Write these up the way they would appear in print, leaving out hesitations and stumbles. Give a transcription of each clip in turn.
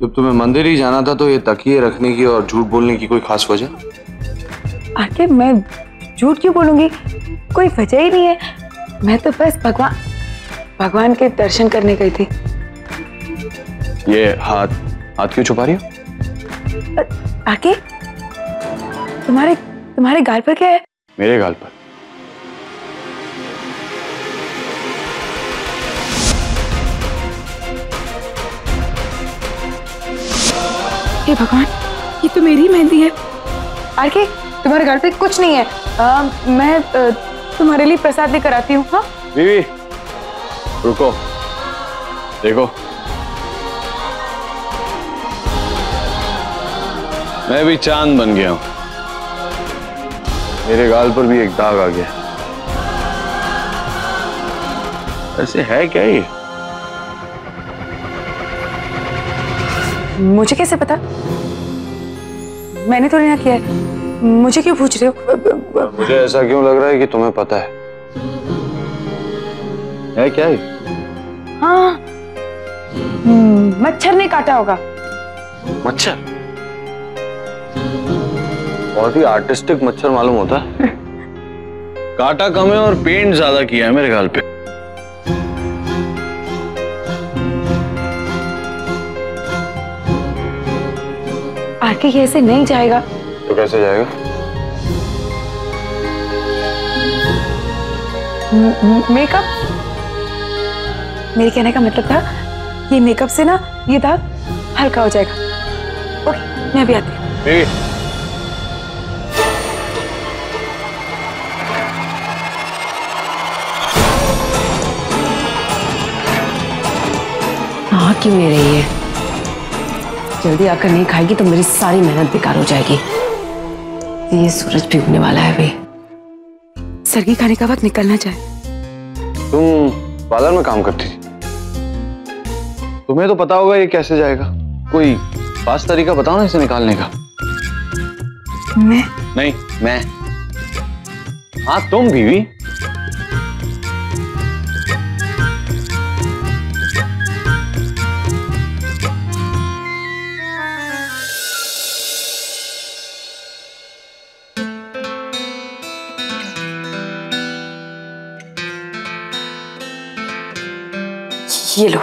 जब तुम्हें मंदिर ही जाना था तो ये तकिए रखने की और झूठ बोलने की कोई खास वजह? आखिर मैं झूठ क्यों बोलूंगी, कोई वजह ही नहीं है। मैं तो बस भगवान के दर्शन करने गई थी। ये हाथ क्यों छुपा रही हो? आके तुम्हारे गाल पर क्या है? मेरे गाल पर? हे भगवान, ये तो मेरी मेहंदी है। आके तुम्हारे गाल पे कुछ नहीं है। मैं तुम्हारे लिए प्रसाद लेकर आती हूँ। हाँ बीवी रुको, देखो मैं भी चांद बन गया हूं। मेरे गाल पर भी एक दाग आ गया। ऐसे है क्या ये? मुझे कैसे पता? मैंने थोड़ी ना किया है। मुझे क्यों पूछ रहे हो? मुझे ऐसा क्यों लग रहा है कि तुम्हें पता है क्या ये? हाँ, मच्छर ने काटा होगा। मच्छर? बहुत ही आर्टिस्टिक मच्छर मालूम होता है। काटा कम है और पेंट ज्यादा किया है मेरे गाल पे। आके ये ऐसे नहीं जाएगा। तो कैसे जाएगा? मेकअप। मेरे कहने का मतलब था ये मेकअप से ना ये दाग हल्का हो जाएगा। ओके, मैं भी आती हूँ। हाँ क्यों नहीं रही है? जल्दी आकर नहीं खाएगी तो मेरी सारी मेहनत बेकार हो जाएगी। ये सूरज भी उगने वाला है अभी। सरगी खाने का वक्त निकलना चाहे। तुम पार्लर में काम करती थी, तुम्हें तो पता होगा ये कैसे जाएगा। कोई खास तरीका बताओ ना इसे निकालने का। मैं हाँ तुम बीवी। ये लो।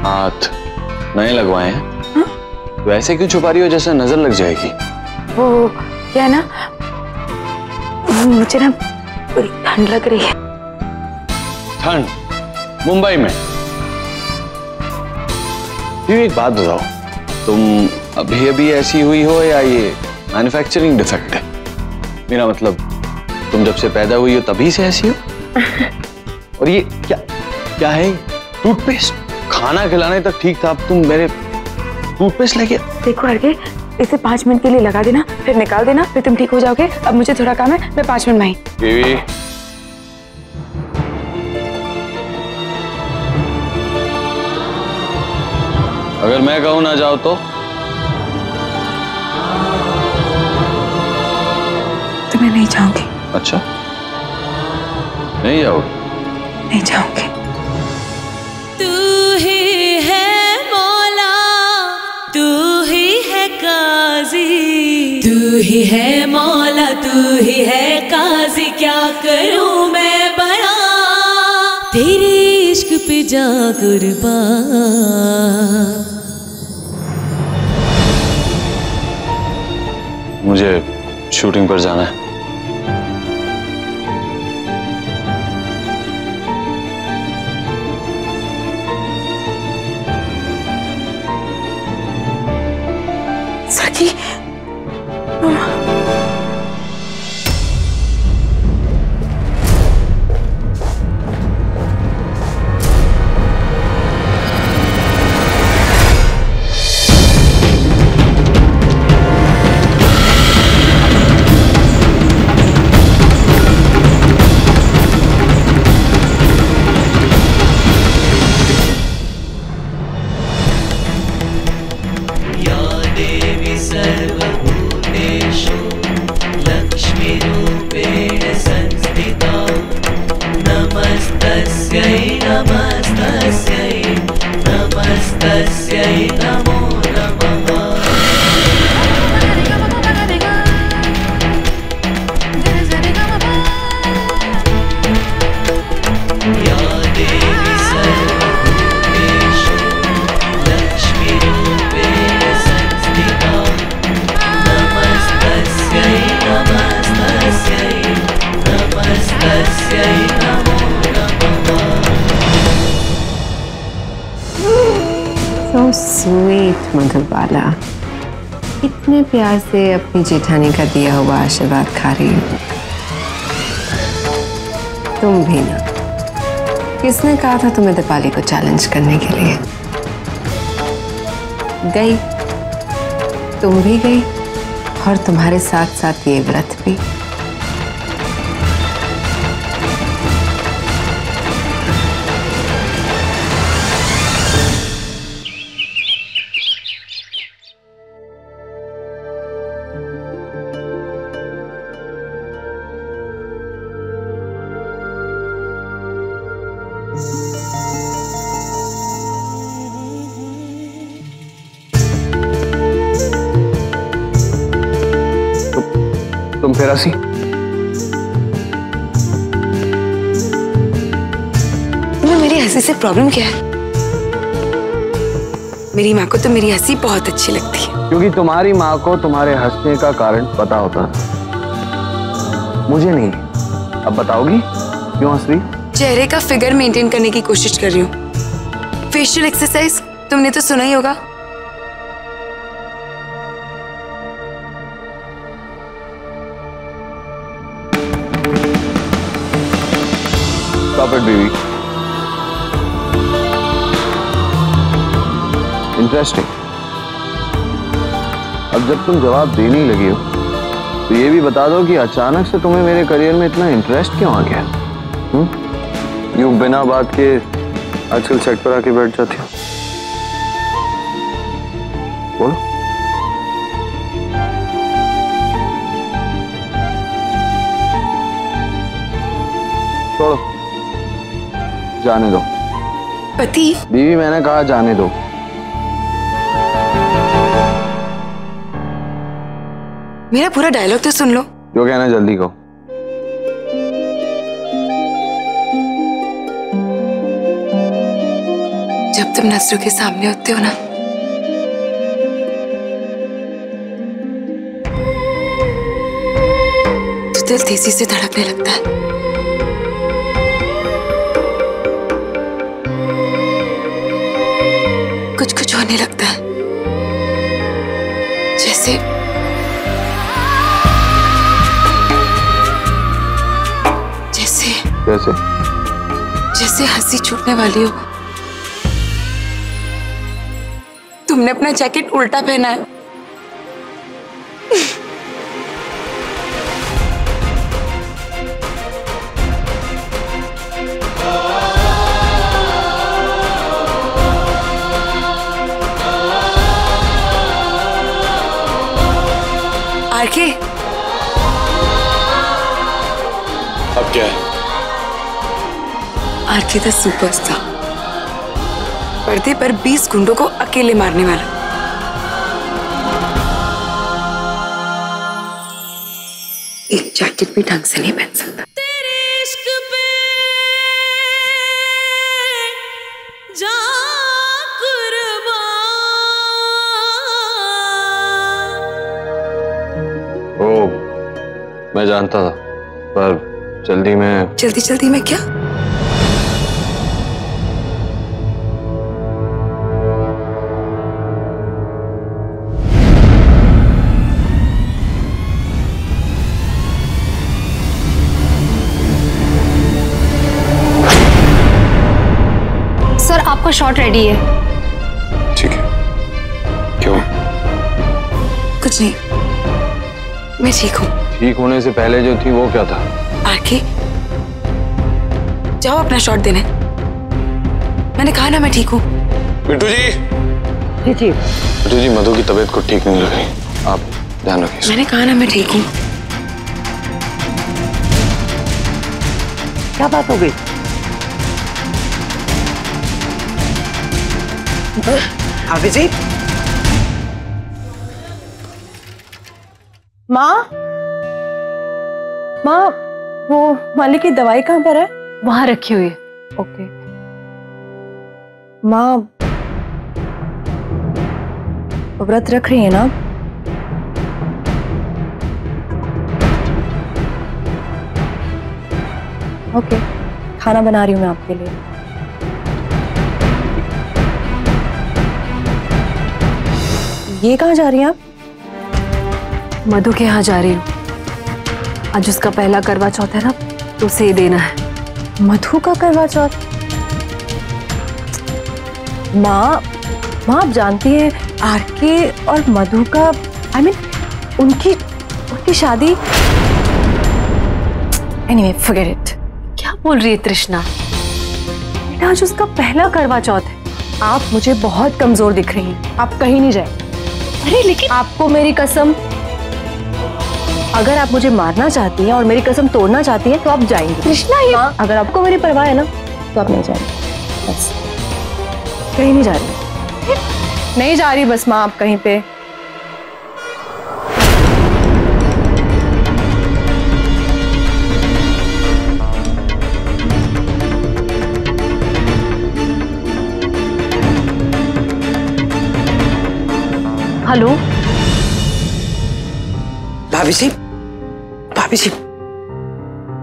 हाथ नए लगवाए हैं? तो ऐसे क्यों छुपा रही हो जैसे नजर लग जाएगी? वो क्या है ना, मुझे ना बड़ी ठंड लग रही है। ठंड? मुंबई में? ये एक बात बताओ, तुम अभी ऐसी हुई हो या ये मैन्युफैक्चरिंग डिफेक्ट है? मेरा मतलब तुम जब से पैदा हुई हो तभी से ऐसी हो? और ये क्या है? टूथपेस्ट? खाना खिलाने तक ठीक था, अब तुम मेरे टूथपेस्ट लेके। देखो अर्घे, इसे 5 मिनट के लिए लगा देना, फिर निकाल देना, फिर तुम ठीक हो जाओगे। अब मुझे थोड़ा काम है, मैं 5 मिनट में आई। बीवी अगर मैं कहूं ना जाओ तो मैं नहीं जाऊंगी। अच्छा, नहीं जाओगे? नहीं जाऊंगी। तू ही है मौला, तू ही है काजी, तू ही है मौला, तू ही है काजी। क्या करूं मैं बयां, तेरे इश्क पे जा कुर्बान। मुझे शूटिंग पर जाना है। सखी, स्वीट मधुबाला, इतने प्यार से अपनी जेठानी का दिया हुआ आशीर्वाद खा रही हो। तुम भी ना। किसने कहा था तुम्हें दीपाली को चैलेंज करने के लिए? गई, तुम भी गई और तुम्हारे साथ साथ ये व्रत भी। तुम फिर हंसी? तुम्हें मेरी हंसी से प्रॉब्लम क्या है? मेरी माँ को तो मेरी हंसी बहुत अच्छी लगती है। क्योंकि तुम्हारी माँ को तुम्हारे हंसने का कारण पता होता था, मुझे नहीं। अब बताओगी क्यों हंस रही? चेहरे का फिगर मेंटेन करने की कोशिश कर रही हूँ। फेशियल एक्सरसाइज तुमने तो सुना ही होगा। Stop it, baby. Interesting. अब जब तुम जवाब देने ही लगी हो तो ये भी बता दो कि अचानक से तुम्हें मेरे करियर में इतना इंटरेस्ट क्यों आ गया? यूं बिना बात के आजकल सेट पर आके बैठ जाती हो। बोलो। छोड़ो, जाने दो। पति? बीवी, मैंने कहा जाने दो। मेरा पूरा डायलॉग तो सुन लो। जो कहना जल्दी कहो। जब तुम नजरों के सामने होते हो ना, तो दिल तेजी से धड़कने लगता है। कुछ कुछ होने लगता है, जैसे जैसे कैसे? जैसे हंसी छूटने वाली हो। तुमने अपना जैकेट उल्टा पहना है। आरके, अब क्या है? आरके द सुपरस्टार पर्दे पर 20 गुंडों को अकेले मारने वाला। एक जैकेट भी ढंग से नहीं पहन सकता। तेरे इश्क पे जा कुर्बान। ओ, मैं जानता था, पर जल्दी में क्या? सर, आपका शॉट रेडी है। ठीक है। क्यों? कुछ नहीं, मैं ठीक हूँ। ठीक होने से पहले जो थी वो क्या था? आरके, जाओ अपना शॉट देने। मैंने कहा ना मैं ठीक हूँ। बिट्टू जी। जी। बिट्टू जी, मधु की तबीयत को ठीक नहीं लग रही, आप ध्यान रखिए। मैंने कहा ना मैं ठीक हूँ। क्या बात हो गई? अभिजीत, माँ, वो मालिक की दवाई कहाँ पर है? वहां रखी हुई है। ओके। माँ, व्रत रख रही है ना? ओके, खाना बना रही हूँ मैं आपके लिए। ये कहाँ जा रही हैं आप? मधु के यहाँ जा रही हूँ। आज उसका पहला करवा चौथ है ना, तो उसे ही देना है। मधु का करवा चौथ? माँ आप जानती हैं आरके और मधु का उनकी शादी। Anyway forget it. क्या बोल रही है तृष्णा? बेटा आज उसका पहला करवा चौथ है। आप मुझे बहुत कमजोर दिख रही हैं, आप कहीं नहीं जाए। अरे लेकिन आपको मेरी कसम, अगर आप मुझे मारना चाहती हैं और मेरी कसम तोड़ना चाहती हैं तो आप जाएंगे। तृष्णा ये अगर आपको मेरी परवाह है ना तो आप नहीं जाएंगे, बस कहीं नहीं जा रही। नहीं जा रही बस माँ आप कहीं पे। हेलो भाभी जी, भाभी जी,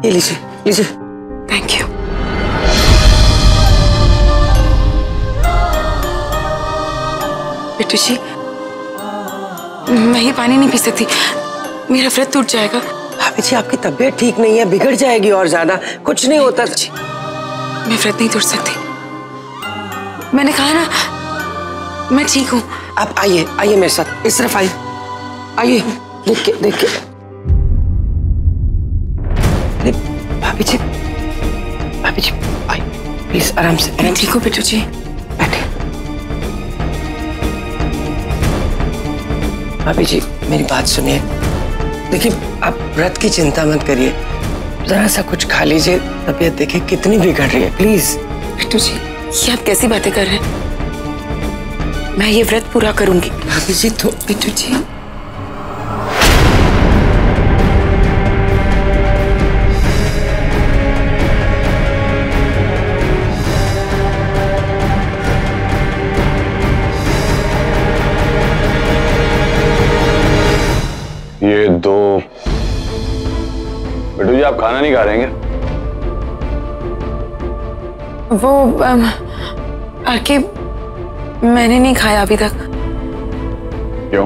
ये लीजिए लीजिए। Thank you. बिट्टू जी, मैं ये पानी नहीं पी सकती, मेरा व्रत टूट जाएगा। भाभी जी आपकी तबीयत ठीक नहीं है, बिगड़ जाएगी और ज्यादा। कुछ नहीं होता जी। मैं व्रत नहीं तोड़ सकती, मैंने कहा ना मैं ठीक हूँ। आप आइए आइए मेरे साथ, इस तरफ आइए, आइए देखिए देखिए। भाभी जी आइए प्लीज, आराम से। मैं ठीक हूँ बिट्टू जी। बैठे। भाभी जी मेरी बात सुनिए, देखिए आप व्रत की चिंता मत करिए, जरा सा कुछ खा लीजिए। तबीयत देखिए कितनी बिगड़ रही है, प्लीज। बिट्टू जी ये आप कैसी बातें कर रहे हैं? मैं ये व्रत पूरा करूंगी। भाभी जी तो बिट्टू जी ये दो। बिट्टू जी आप खाना नहीं खा रहे हैं? वो आके मैंने नहीं खाया अभी तक। क्यों?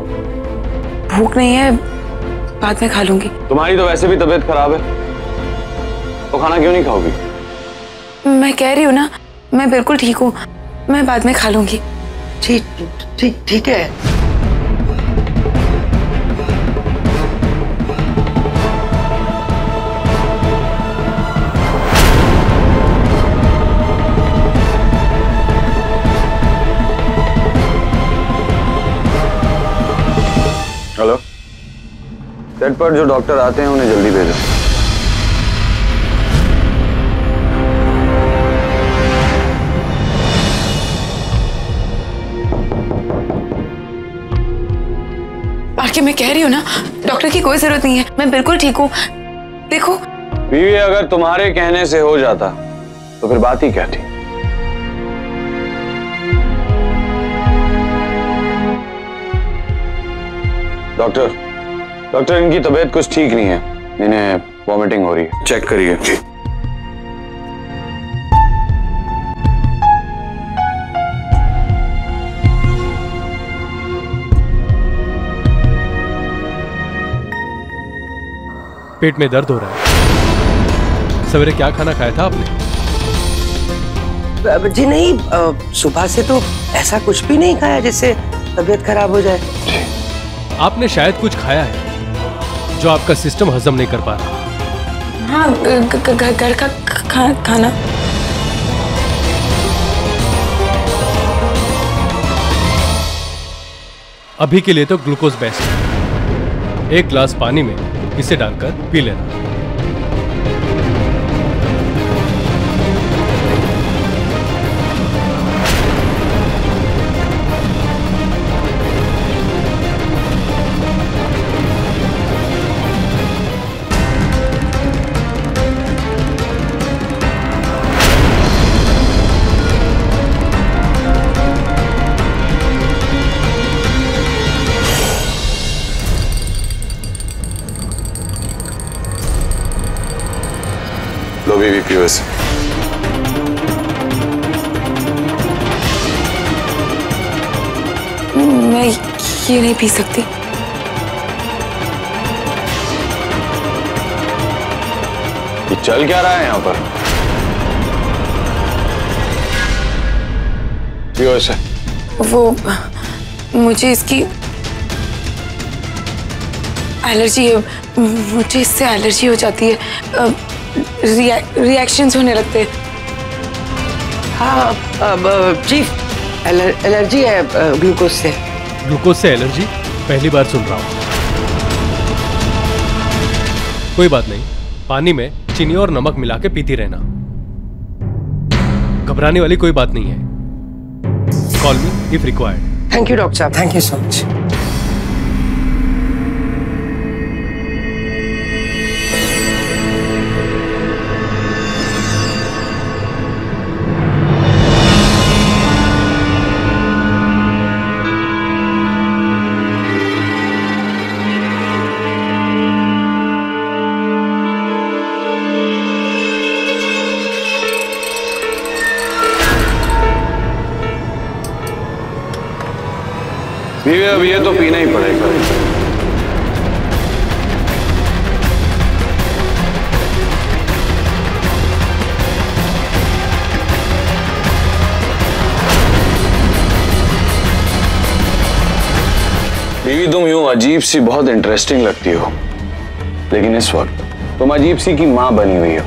भूख नहीं है, बाद में खा लूंगी। तुम्हारी तो वैसे भी तबीयत खराब है, तो खाना क्यों नहीं खाओगी? मैं कह रही हूँ ना, मैं बिल्कुल ठीक हूँ, मैं बाद में खा लूंगी। ठीक ठीक ठीक है। हेलो, सेट पर जो डॉक्टर आते हैं उन्हें जल्दी भेजो। आके मैं कह रही हूँ ना, डॉक्टर की कोई जरूरत नहीं है, मैं बिल्कुल ठीक हूँ। देखो बीवी अगर तुम्हारे कहने से हो जाता तो फिर बात ही क्या थी? डॉक्टर इनकी तबीयत कुछ ठीक नहीं है, इन्हें वॉमिटिंग हो रही है, चेक करिए। पेट में दर्द हो रहा है। सवेरे क्या खाना खाया था आपने? जी नहीं, सुबह से तो ऐसा कुछ भी नहीं खाया जिससे तबीयत खराब हो जाए। आपने शायद कुछ खाया है जो आपका सिस्टम हजम नहीं कर पा रहा। हाँ, घर का खाना। अभी के लिए तो ग्लूकोज बेस्ट है। एक ग्लास पानी में इसे डालकर पी लेना। लो बीवी पियो इसे। मैं ये नहीं पी सकती। ये चल क्या रहा है यहाँ पर? पियो इसे। वो मुझे इसकी एलर्जी है, मुझे इससे एलर्जी हो जाती है, रिएक्शंस होने लगते हैं। हाँ चीफ, एलर्जी है ग्लूकोज से। ग्लूकोज से एलर्जी? पहली बार सुन रहा हूं। कोई बात नहीं, पानी में चीनी और नमक मिला के पीती रहना। घबराने वाली कोई बात नहीं है। Call me if required. Thank you doctor साहब, थैंक यू सो मच। अब ये तो पीना ही पड़ेगा। बीवी, तुम यूं अजीब सी बहुत इंटरेस्टिंग लगती हो, लेकिन इस वक्त तुम अजीब सी की मां बनी हुई हो,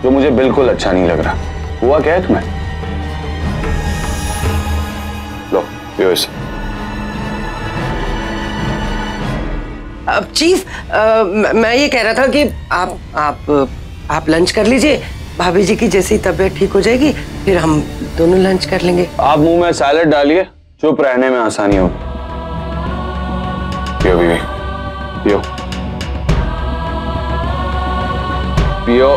जो मुझे बिल्कुल अच्छा नहीं लग रहा। हुआ क्या है तुम्हें? लो पियो इसे। अब चीफ, मैं ये कह रहा था कि आप लंच कर लीजिए। भाभी जी की जैसी तबीयत ठीक हो जाएगी फिर हम दोनों लंच कर लेंगे। आप मुंह में सैलेड डालिए, चुप रहने में आसानी हो। पियो बीवी, पियो पियो।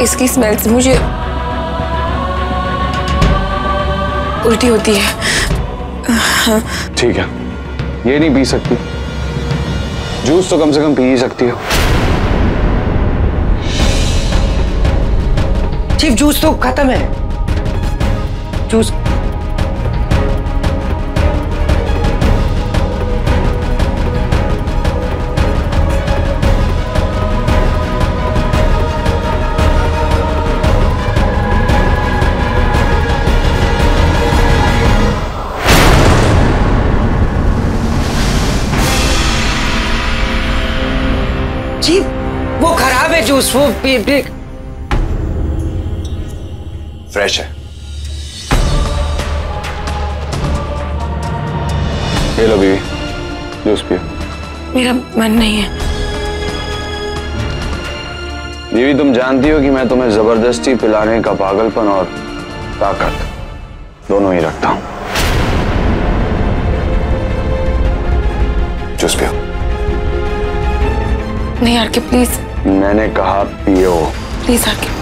इसकी स्मेल से मुझे उल्टी होती है। ठीक है, ये नहीं पी सकती, जूस तो कम से कम पी ही सकती हो। चीफ, जूस तो खत्म है। जूस चीफ, वो खराब है जूस, वो फ्रेश है। ये लो बीवी, जूस पियो। मेरा मन नहीं है। बीवी, तुम जानती हो कि मैं तुम्हें जबरदस्ती पिलाने का पागलपन और ताकत दोनों ही रखता हूं। जूस पियो। नहीं आरके, प्लीज। मैंने कहा पियो। Please R K.